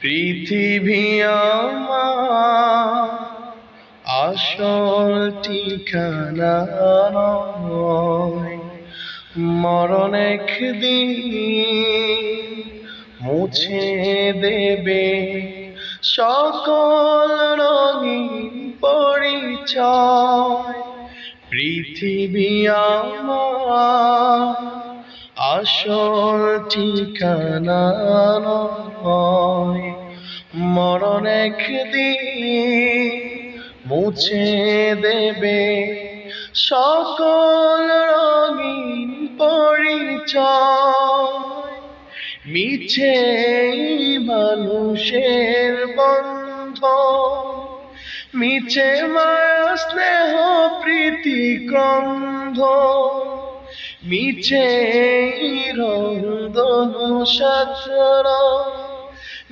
পৃথিবী আমার আসল ঠিকানা নয়, মরণ একদিন মুছে দেবে সকল রঙিন পরিচয়। পৃথিবী আমার আসল ঠিকানা নয়, মরণ একদিন মুছে দেবে সকল রঙিন পরিচয়। মিছে মানুষের বন্ধন, মিছে মায়া স্নেহ প্রীতি ক্রন্ধন, মিছে রন্ধন সাচরণ,